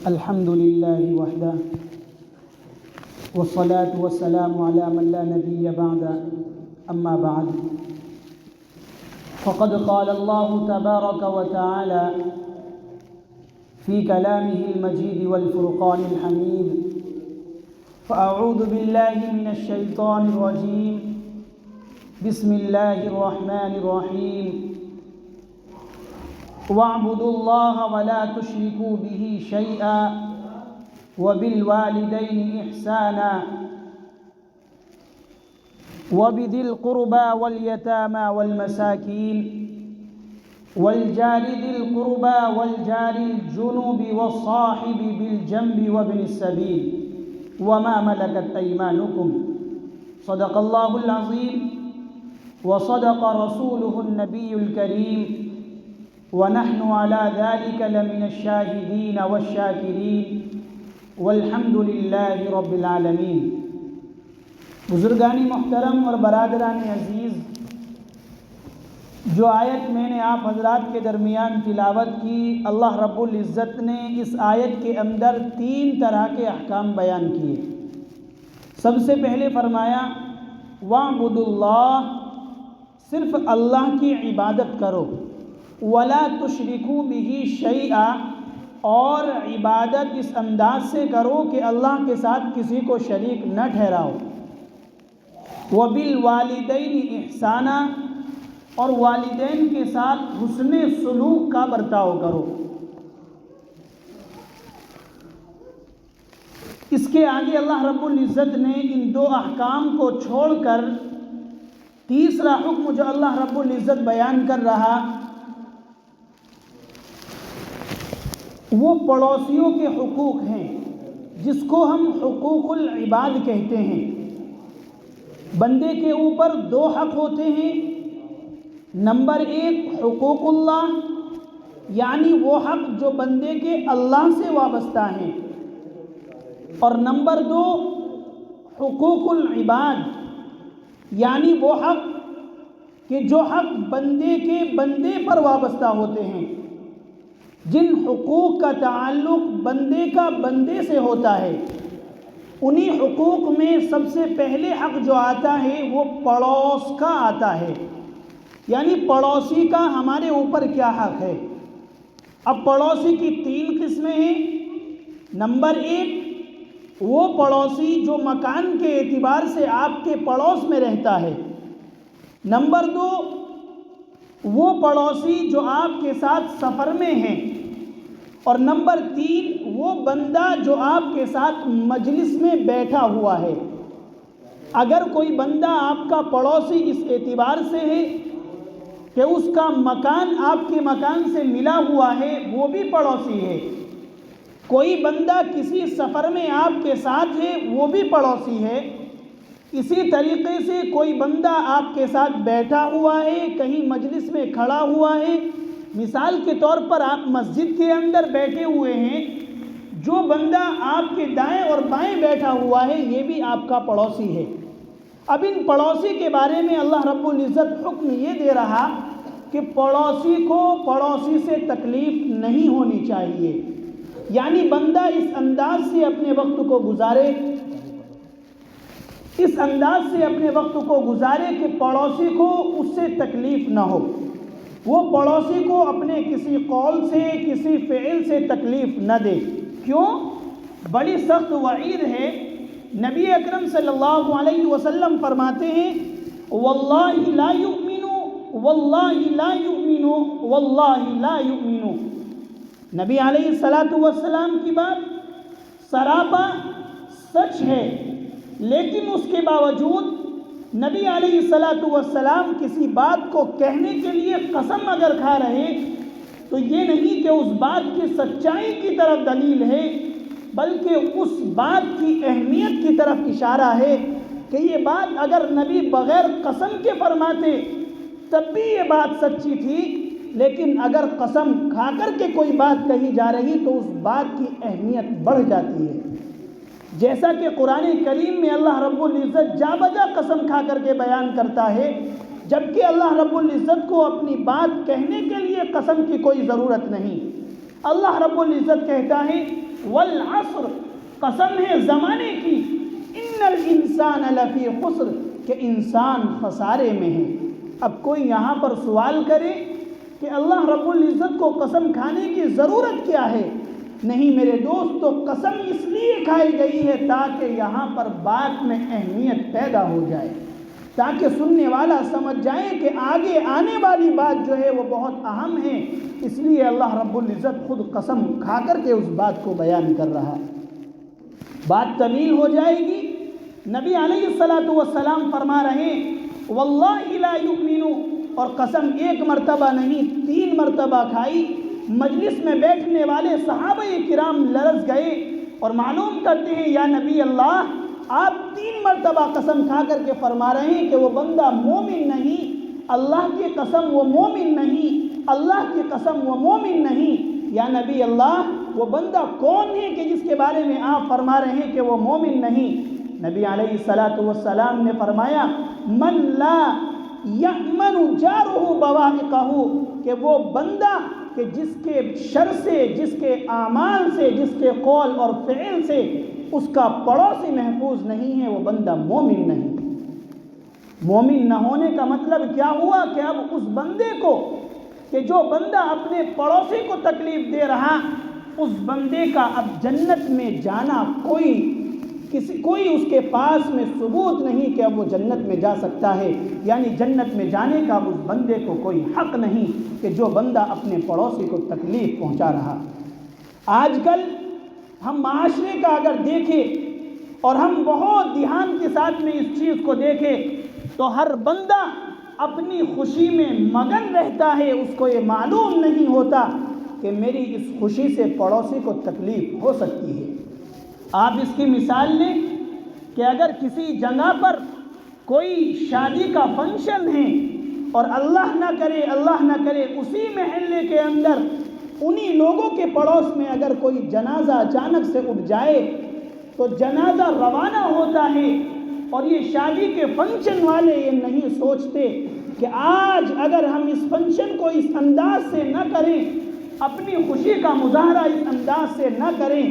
الحمد لله وحده والصلاة والسلام على من لا نبي بعد أما بعد فقد قال الله تبارك وتعالى في كلامه المجيد والفرقان الحميد فأعوذ بالله من الشيطان الرجيم بسم الله الرحمن الرحيم واعبدوا الله ولا تشركوا به شيئا وبالوالدين إحسانا وبذي القربى واليتامى والمساكين والجار ذي القربى والجار الجنب والصاحب بالجنب وابن السبيل وما ملكت أيمانكم صدق الله العظيم وصدق رسوله النبي الكريم ونحن على ذلك لمن الشاهدين والشاكرين والحمد لله رب العالمین۔ بزرگان محترم اور برادران عزیز، جو آیت میں نے آپ حضرات کے درمیان تلاوت کی، اللہ رب العزت نے اس آیت کے اندر 3 طرح کے احکام بیان کیے۔ سب سے پہلے فرمایا وَاعْبُدُوا اللَّهَ، صرف اللہ کی عبادت کرو، وَلَا تُشْرِكُوا بِهِ شَيْئًا، اور عبادت اس انداز سے کرو کہ اللہ کے ساتھ کسی کو شریک نہ ٹھہراؤ۔ وَبِالْوَالِدَيْنِ إِحْسَانًا، اور والدین کے ساتھ حسن سلوک کا برتاؤ کرو۔ اس کے آگے اللہ رب العزت نے ان 2 احکام کو چھوڑ کر تیسرا حکم جو اللہ رب العزت بیان کر رہا، وہ پڑوسیوں کے حقوق ہیں، جس کو ہم حقوق العباد کہتے ہیں۔ بندے کے اوپر 2 حق ہوتے ہیں۔ نمبر 1 حقوق اللہ، یعنی وہ حق جو بندے کے اللہ سے وابستہ ہیں، اور نمبر 2 حقوق العباد، یعنی وہ حق کہ جو حق بندے کے بندے پر وابستہ ہوتے ہیں۔ جن حقوق کا تعلق بندے کا بندے سے ہوتا ہے، انہی حقوق میں سب سے پہلے حق جو آتا ہے وہ پڑوس کا آتا ہے، یعنی پڑوسی کا ہمارے اوپر کیا حق ہے۔ اب پڑوسی کی 3 قسمیں ہیں۔ نمبر 1 وہ پڑوسی جو مکان کے اعتبار سے آپ کے پڑوس میں رہتا ہے۔ نمبر 2 وہ پڑوسی جو آپ کے ساتھ سفر میں ہیں۔ اور نمبر 3 وہ بندہ جو آپ کے ساتھ مجلس میں بیٹھا ہوا ہے۔ اگر کوئی بندہ آپ کا پڑوسی اس اعتبار سے ہے کہ اس کا مکان آپ کے مکان سے ملا ہوا ہے، وہ بھی پڑوسی ہے۔ کوئی بندہ کسی سفر میں آپ کے ساتھ ہے، وہ بھی پڑوسی ہے۔ اسی طریقے سے کوئی بندہ آپ کے ساتھ بیٹھا ہوا ہے، کہیں مجلس میں کھڑا ہوا ہے۔ مثال کے طور پر آپ مسجد کے اندر بیٹھے ہوئے ہیں، جو بندہ آپ کے دائیں اور بائیں بیٹھا ہوا ہے، یہ بھی آپ کا پڑوسی ہے۔ اب ان پڑوسی کے بارے میں اللہ رب العزت حکم یہ دے رہا کہ پڑوسی کو پڑوسی سے تکلیف نہیں ہونی چاہیے، یعنی بندہ اس انداز سے اپنے وقت کو گزارے، کہ پڑوسی کو اس سے تکلیف نہ ہو۔ وہ پڑوسی کو اپنے کسی قول سے، کسی فعل سے تکلیف نہ دے۔ کیوں؟ بڑی سخت وعید ہے۔ نبی اکرم صلی اللہ علیہ وسلم فرماتے ہیں واللہ لا یؤمن، واللہ لا یؤمن، واللہ لا یؤمن۔ نبی علیہ السلام کی بات سراپا سچ ہے، لیکن اس کے باوجود نبی علیہ السلام کسی بات کو کہنے کے لیے قسم اگر کھا رہے تو یہ نہیں کہ اس بات کی سچائی کی طرف دلیل ہے، بلکہ اس بات کی اہمیت کی طرف اشارہ ہے کہ یہ بات اگر نبی بغیر قسم کے فرماتے تب بھی یہ بات سچی تھی، لیکن اگر قسم کھا کر کے کوئی بات کہی جا رہی تو اس بات کی اہمیت بڑھ جاتی ہے۔ جیسا کہ قرآن کریم میں اللہ رب العزت جا بجا قسم کھا کر کے بیان کرتا ہے، جبکہ اللہ رب العزت کو اپنی بات کہنے کے لیے قسم کی کوئی ضرورت نہیں۔ اللہ رب العزت کہتا ہے والعصر، قسم ہے زمانے کی، ان الانسان لفی خسر، کہ انسان خسارے میں ہے۔ اب کوئی یہاں پر سوال کرے کہ اللہ رب العزت کو قسم کھانے کی ضرورت کیا ہے؟ نہیں میرے دوستو، قسم اس لیے کھائی گئی ہے تاکہ یہاں پر بات میں اہمیت پیدا ہو جائے، تاکہ سننے والا سمجھ جائے کہ آگے آنے والی بات جو ہے وہ بہت اہم ہے، اس لیے اللہ رب العزت خود قسم کھا کر کے اس بات کو بیان کر رہا ہے۔ بات طویل ہو جائے گی۔ نبی علیہ الصلوۃ والسلام فرما رہے واللہ لا یؤمن، اور قسم ایک مرتبہ نہیں 3 مرتبہ کھائی۔ مجلس میں بیٹھنے والے صحابہ کرام لرز گئے اور معلوم کرتے ہیں یا نبی اللہ، آپ 3 مرتبہ قسم کھا کر کے فرما رہے ہیں کہ وہ بندہ مومن نہیں، اللہ کی قسم وہ مومن نہیں، اللہ کی قسم وہ مومن نہیں۔ یا نبی اللہ، وہ بندہ کون ہے کہ جس کے بارے میں آپ فرما رہے ہیں کہ وہ مومن نہیں؟ نبی علیہ الصلوۃ والسلام نے فرمایا من لا یأمن جارہ بوائقہ، کہ وہ بندہ کہ جس کے شر سے، جس کے اعمال سے، جس کے قول اور فعل سے اس کا پڑوسی محفوظ نہیں ہے، وہ بندہ مومن نہیں۔ مومن نہ ہونے کا مطلب کیا ہوا کہ اب اس بندے کو، کہ جو بندہ اپنے پڑوسی کو تکلیف دے رہا، اس بندے کا اب جنت میں جانا کوئی اس کے پاس میں ثبوت نہیں کہ اب وہ جنت میں جا سکتا ہے، یعنی جنت میں جانے کا اس بندے کو کوئی حق نہیں کہ جو بندہ اپنے پڑوسی کو تکلیف پہنچا رہا۔ آج کل ہم معاشرے کا اگر دیکھیں اور ہم بہت دھیان کے ساتھ میں اس چیز کو دیکھیں تو ہر بندہ اپنی خوشی میں مگن رہتا ہے، اس کو یہ معلوم نہیں ہوتا کہ میری اس خوشی سے پڑوسی کو تکلیف ہو سکتی ہے۔ آپ اس کی مثال لیں کہ اگر کسی جگہ پر کوئی شادی کا فنکشن ہے اور اللہ نہ کرے اسی محلے کے اندر انہی لوگوں کے پڑوس میں اگر کوئی جنازہ اچانک سے اٹھ جائے تو جنازہ روانہ ہوتا ہے، اور یہ شادی کے فنکشن والے یہ نہیں سوچتے کہ آج اگر ہم اس فنکشن کو اس انداز سے نہ کریں، اپنی خوشی کا مظاہرہ اس انداز سے نہ کریں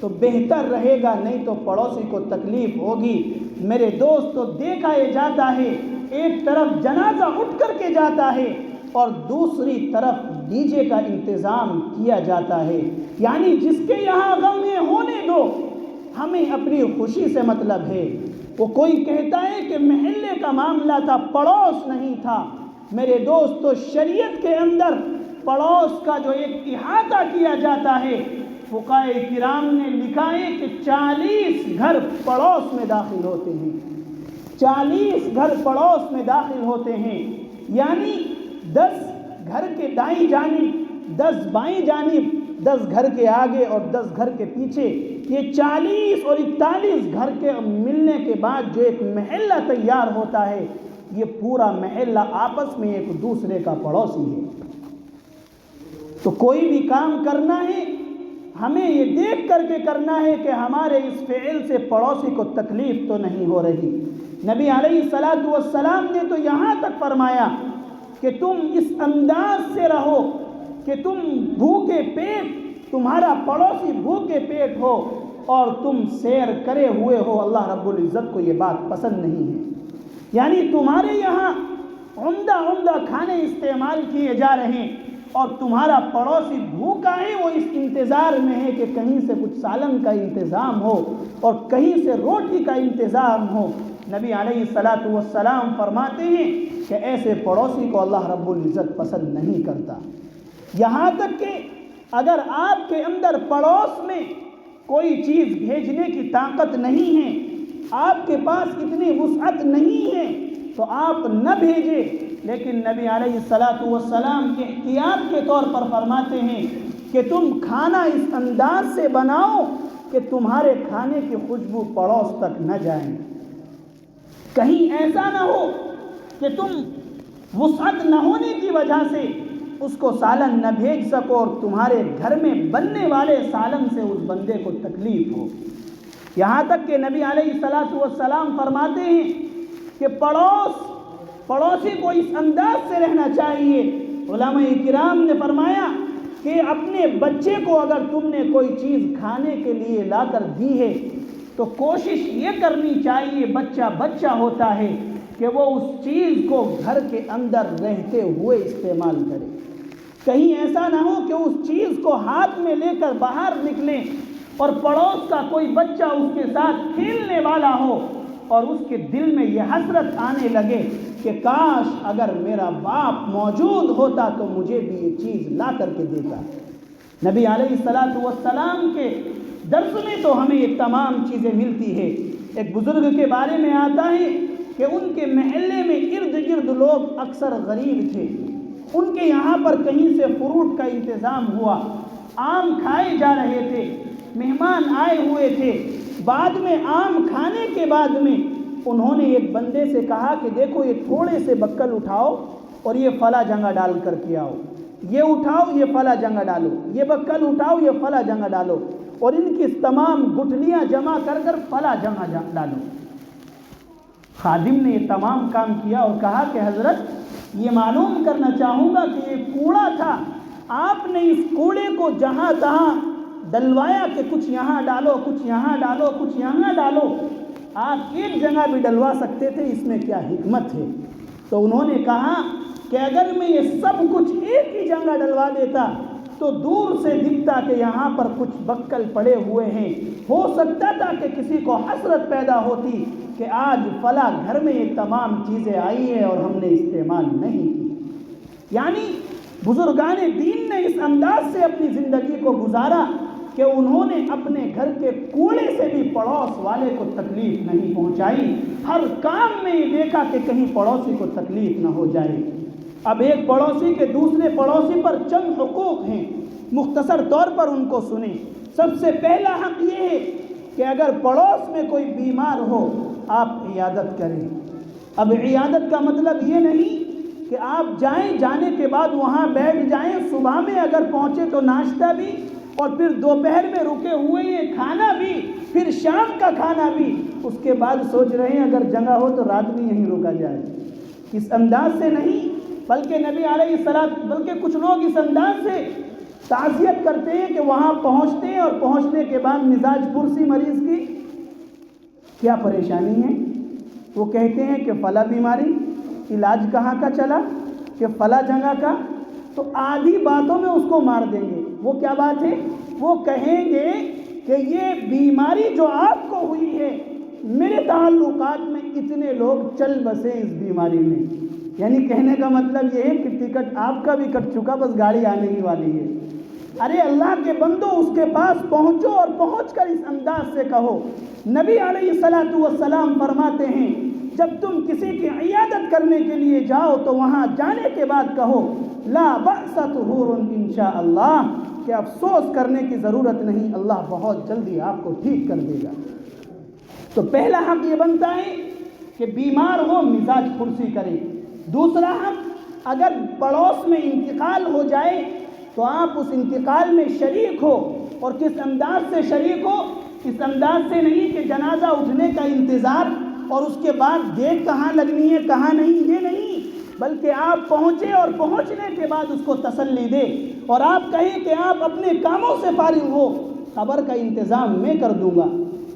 تو بہتر رہے گا، نہیں تو پڑوسی کو تکلیف ہوگی۔ میرے دوستو، دیکھا یہ جاتا ہے ایک طرف جنازہ اٹھ کر کے جاتا ہے اور دوسری طرف ڈی جے کا انتظام کیا جاتا ہے، یعنی جس کے یہاں غم ہے ہونے دو، ہمیں اپنی خوشی سے مطلب ہے۔ وہ کوئی کہتا ہے کہ محلے کا معاملہ تھا، پڑوس نہیں تھا۔ میرے دوستو، شریعت کے اندر پڑوس کا جو ایک احاطہ کیا جاتا ہے، فقہاء کرام نے لکھا ہے کہ 40 گھر پڑوس میں داخل ہوتے ہیں، 40 گھر پڑوس میں داخل ہوتے ہیں، یعنی 10 گھر کے دائیں جانب، 10 بائیں جانب، 10 گھر کے آگے اور 10 گھر کے پیچھے، یہ 40 اور 41 گھر کے ملنے کے بعد جو ایک محلہ تیار ہوتا ہے، یہ پورا محلہ آپس میں ایک دوسرے کا پڑوسی ہے۔ تو کوئی بھی کام کرنا ہے ہمیں یہ دیکھ کر کے کرنا ہے کہ ہمارے اس فعل سے پڑوسی کو تکلیف تو نہیں ہو رہی۔ نبی علیہ الصلوۃ والسلام نے تو یہاں تک فرمایا کہ تم اس انداز سے رہو کہ تم بھوکے پیٹ، تمہارا پڑوسی بھوکے پیٹ ہو اور تم سیر کرے ہوئے ہو، اللہ رب العزت کو یہ بات پسند نہیں ہے۔ یعنی تمہارے یہاں عمدہ کھانے استعمال کیے جا رہے ہیں اور تمہارا پڑوسی بھوکا ہے، وہ اس انتظار میں ہے کہ کہیں سے کچھ سالن کا انتظام ہو اور کہیں سے روٹی کا انتظام ہو۔ نبی علیہ الصلوۃ والسلام فرماتے ہیں کہ ایسے پڑوسی کو اللہ رب العزت پسند نہیں کرتا۔ یہاں تک کہ اگر آپ کے اندر پڑوس میں کوئی چیز بھیجنے کی طاقت نہیں ہے، آپ کے پاس اتنی وسعت نہیں ہے تو آپ نہ بھیجیں، لیکن نبی علیہ الصلوۃ والسلام احتیاط کے طور پر فرماتے ہیں کہ تم کھانا اس انداز سے بناؤ کہ تمہارے کھانے کی خوشبو پڑوس تک نہ جائیں، کہیں ایسا نہ ہو کہ تم وسعت نہ ہونے کی وجہ سے اس کو سالن نہ بھیج سکو اور تمہارے گھر میں بننے والے سالن سے اس بندے کو تکلیف ہو۔ یہاں تک کہ نبی علیہ الصلوۃ والسلام فرماتے ہیں کہ پڑوسی کو اس انداز سے رہنا چاہیے۔ علماء کرام نے فرمایا کہ اپنے بچے کو اگر تم نے کوئی چیز کھانے کے لیے لا کر دی ہے تو کوشش یہ کرنی چاہیے، بچہ بچہ ہوتا ہے، کہ وہ اس چیز کو گھر کے اندر رہتے ہوئے استعمال کرے۔ کہیں ایسا نہ ہو کہ اس چیز کو ہاتھ میں لے کر باہر نکلیں اور پڑوس کا کوئی بچہ اس کے ساتھ کھیلنے والا ہو اور اس کے دل میں یہ حسرت آنے لگے کہ کاش اگر میرا باپ موجود ہوتا تو مجھے بھی یہ چیز لا کر کے دیتا۔ نبی علیہ السلام کے درس میں تو ہمیں یہ تمام چیزیں ملتی ہے۔ ایک بزرگ کے بارے میں آتا ہے کہ ان کے محلے میں ارد گرد لوگ اکثر غریب تھے، ان کے یہاں پر کہیں سے فروٹ کا انتظام ہوا، آم کھائے جا رہے تھے، مہمان آئے ہوئے تھے۔ بعد میں آم کھانے کے بعد میں انہوں نے ایک بندے سے کہا کہ دیکھو یہ تھوڑے سے بکل اٹھاؤ اور یہ فلاں جگہ ڈال کر کے آؤ، یہ اٹھاؤ یہ فلاں جگہ ڈالو، یہ بکل اٹھاؤ یہ فلاں جگہ ڈالو، اور ان کی تمام گٹھلیاں جمع کر کر فلاں جگہ ڈالو۔ خادم نے یہ تمام کام کیا اور کہا کہ حضرت یہ معلوم کرنا چاہوں گا کہ یہ کوڑا تھا، آپ نے اس کوڑے کو جہاں تہاں ڈلوایا کہ کچھ یہاں ڈالو، کچھ یہاں ڈالو، کچھ یہاں ڈالو، آپ ایک جگہ بھی ڈلوا سکتے تھے، اس میں کیا حکمت ہے؟ تو انہوں نے کہا کہ اگر میں یہ سب کچھ ایک ہی جگہ ڈلوا دیتا تو دور سے دکھتا کہ یہاں پر کچھ بکل پڑے ہوئے ہیں، ہو سکتا تھا کہ کسی کو حسرت پیدا ہوتی کہ آج فلاں گھر میں یہ تمام چیزیں آئی ہیں اور ہم نے استعمال نہیں کی۔ یعنی بزرگان دین نے اس انداز سے اپنی زندگی کو گزارا کہ انہوں نے اپنے گھر کے کوڑے سے بھی پڑوس والے کو تکلیف نہیں پہنچائی، ہر کام میں یہ دیکھا کہ کہیں پڑوسی کو تکلیف نہ ہو جائے۔ اب ایک پڑوسی کے دوسرے پڑوسی پر چند حقوق ہیں، مختصر طور پر ان کو سنیں۔ سب سے پہلا حق یہ ہے کہ اگر پڑوس میں کوئی بیمار ہو آپ عیادت کریں۔ اب عیادت کا مطلب یہ نہیں کہ آپ جائیں، جانے کے بعد وہاں بیٹھ جائیں، صبح میں اگر پہنچے تو ناشتہ بھی، اور پھر دوپہر میں رکے ہوئے یہ کھانا بھی، پھر شام کا کھانا بھی، اس کے بعد سوچ رہے ہیں اگر جگہ ہو تو رات میں یہیں رکا جائے۔ اس انداز سے نہیں، بلکہ نبی علیہ السلام، بلکہ کچھ لوگ اس انداز سے تعزیت کرتے ہیں کہ وہاں پہنچتے ہیں اور پہنچنے کے بعد مزاج پرسی مریض کی کیا پریشانی ہے، وہ کہتے ہیں کہ فلاں بیماری، علاج کہاں کا چلا، کہ فلاں جگہ کا، تو آدھی باتوں میں اس کو مار دیں گے۔ وہ کیا بات ہے؟ وہ کہیں گے کہ یہ بیماری جو آپ کو ہوئی ہے، میرے تعلقات میں اتنے لوگ چل بسے اس بیماری میں، یعنی کہنے کا مطلب یہ ہے کہ ٹکٹ آپ کا بھی کٹ چکا، بس گاڑی آنے ہی والی ہے۔ ارے اللہ کے بندو، اس کے پاس پہنچو اور پہنچ کر اس انداز سے کہو۔ نبی علیہ السلام فرماتے ہیں جب تم کسی کی عیادت کرنے کے لیے جاؤ تو وہاں جانے کے بعد کہو لا بأس طہور انشاءاللہ، کہ افسوس کرنے کی ضرورت نہیں، اللہ بہت جلدی آپ کو ٹھیک کر دے گا۔ تو پہلا حق یہ بنتا ہے کہ بیمار ہو مزاج پرسی کرے۔ دوسرا حق، اگر پڑوس میں انتقال ہو جائے تو آپ اس انتقال میں شریک ہو، اور کس انداز سے شریک ہو؟ اس انداز سے نہیں کہ جنازہ اٹھنے کا انتظار اور اس کے بعد دیکھ کہاں لگنی ہے کہاں نہیں، یہ نہیں، بلکہ آپ پہنچے اور پہنچنے کے بعد اس کو تسلی دے اور آپ کہیں کہ آپ اپنے کاموں سے فارغ ہو، خبر کا انتظام میں کر دوں گا۔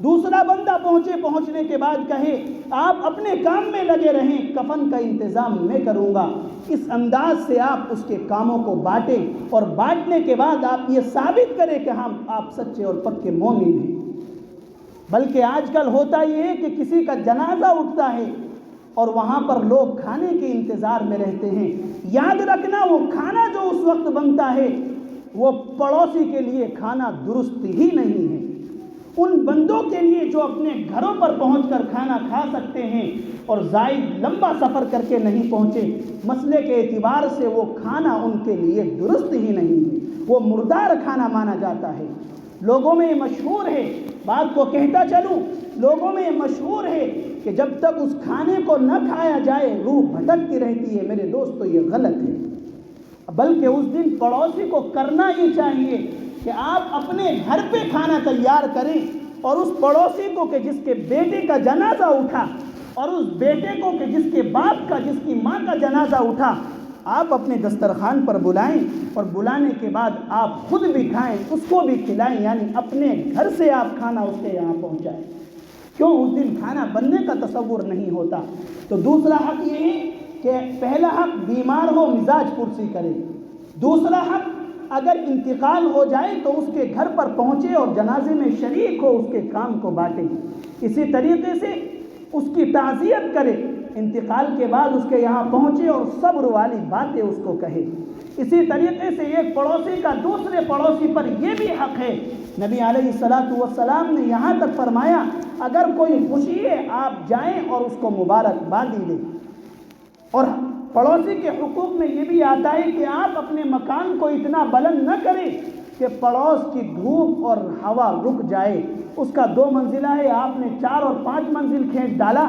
دوسرا بندہ پہنچنے کے بعد کہے آپ اپنے کام میں لگے رہیں، کفن کا انتظام میں کروں گا۔ اس انداز سے آپ اس کے کاموں کو بانٹیں، اور بانٹنے کے بعد آپ یہ ثابت کریں کہ ہم آپ سچے اور پکے مومن ہیں۔ بلکہ آج کل ہوتا یہ ہے کہ کسی کا جنازہ اٹھتا ہے اور وہاں پر لوگ کھانے کے انتظار میں رہتے ہیں۔ یاد رکھنا وہ کھانا جو اس وقت بنتا ہے وہ پڑوسی کے لیے کھانا درست ہی نہیں ہے۔ ان بندوں کے لیے جو اپنے گھروں پر پہنچ کر کھانا کھا سکتے ہیں اور زائد لمبا سفر کر کے نہیں پہنچے، مسئلے کے اعتبار سے وہ کھانا ان کے لیے درست ہی نہیں ہے، وہ مردار کھانا مانا جاتا ہے۔ لوگوں میں یہ مشہور ہے، بات کو کہتا چلوں، لوگوں میں یہ مشہور ہے کہ جب تک اس کھانے کو نہ کھایا جائے روح بھٹکتی رہتی ہے۔ میرے دوستو یہ غلط ہے، بلکہ اس دن پڑوسی کو کرنا یہ چاہیے کہ آپ اپنے گھر پہ کھانا تیار کریں، اور اس پڑوسی کو کہ جس کے بیٹے کا جنازہ اٹھا، اور اس بیٹے کو کہ جس کے باپ کا، جس کی ماں کا جنازہ اٹھا، آپ اپنے دسترخوان پر بلائیں اور بلانے کے بعد آپ خود بھی کھائیں، اس کو بھی کھلائیں، یعنی اپنے گھر سے آپ کھانا اس کے یہاں پہنچائیں۔ کیوں؟ اس دن کھانا بننے کا تصور نہیں ہوتا۔ تو دوسرا حق یہ ہے کہ پہلا حق بیمار ہو مزاج پرسی کرے، دوسرا حق اگر انتقال ہو جائے تو اس کے گھر پر پہنچے اور جنازے میں شریک ہو، اس کے کام کو بانٹے۔ اسی طریقے سے اس کی تعزیت کرے، انتقال کے بعد اس کے یہاں پہنچے اور صبر والی باتیں اس کو کہے۔ اسی طریقے سے ایک پڑوسی کا دوسرے پڑوسی پر یہ بھی حق ہے۔ نبی علیہ الصلاۃ والسلام نے یہاں تک فرمایا اگر کوئی خوشی ہے آپ جائیں اور اس کو مبارکبادی دیں۔ اور پڑوسی کے حقوق میں یہ بھی آتا ہے کہ آپ اپنے مکان کو اتنا بلند نہ کریں کہ پڑوس کی دھوپ اور ہوا رک جائے۔ اس کا 2 منزلہ ہے، آپ نے 4 اور 5 منزل کھینچ ڈالا،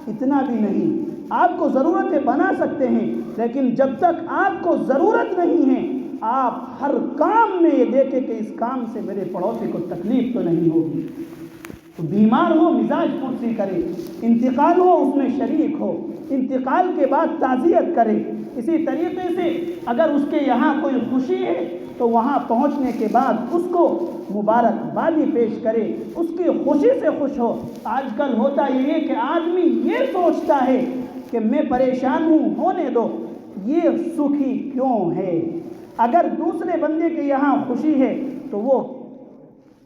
اتنا بھی نہیں۔ آپ کو ضرورتیں بنا سکتے ہیں، لیکن جب تک آپ کو ضرورت نہیں ہے آپ ہر کام میں یہ دیکھیں کہ اس کام سے میرے پڑوسی کو تکلیف تو نہیں ہوگی۔ تو بیمار ہو مزاج پرسی کرے، انتقال ہو اس میں شریک ہو، انتقال کے بعد تعزیت کرے۔ اسی طریقے سے اگر اس کے یہاں کوئی خوشی ہے تو وہاں پہنچنے کے بعد اس کو مبارکبادی پیش کرے، اس کی خوشی سے خوش ہو۔ آج کل ہوتا یہ ہے کہ آدمی یہ سوچتا ہے کہ میں پریشان ہوں، ہونے دو، یہ سکھی کیوں ہے؟ اگر دوسرے بندے کے یہاں خوشی ہے تو وہ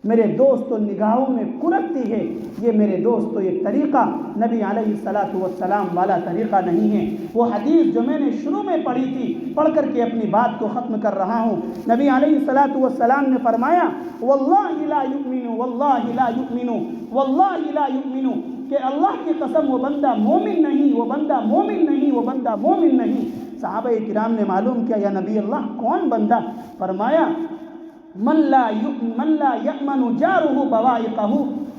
میرے دوست تو نگاہوں میں کلکتی ہے، یہ میرے دوست تو یہ طریقہ نبی علیہ الصلاۃ والسلام والا طریقہ نہیں ہے۔ وہ حدیث جو میں نے شروع میں پڑھی تھی، پڑھ کر کے اپنی بات کو ختم کر رہا ہوں۔ نبی علیہ الصلاۃ والسلام نے فرمایا واللہ لا یؤمن واللہ لا یؤمن واللہ لا یؤمن، کہ اللہ کی قسم وہ بندہ مومن نہیں، وہ بندہ مومن نہیں، وہ بندہ مومن نہیں۔ صحابہ کرام نے معلوم کیا یا نبی اللہ کون بندہ؟ فرمایا من لا یأمن جارہ بوائقہ،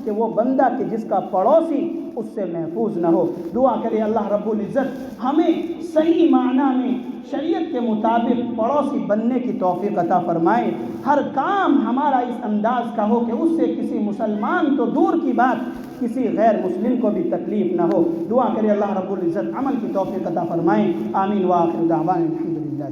کہ وہ بندہ کہ جس کا پڑوسی اس سے محفوظ نہ ہو۔ دعا کرے اللہ رب العزت ہمیں صحیح معنی میں شریعت کے مطابق پڑوسی بننے کی توفیق عطا فرمائے۔ ہر کام ہمارا اس انداز کا ہو کہ اس سے کسی مسلمان تو دور کی بات کسی غیر مسلم کو بھی تکلیف نہ ہو۔ دعا کرے اللہ رب العزت عمل کی توفیق عطا فرمائے۔ آمین وآخر دعوانا الحمدللہ۔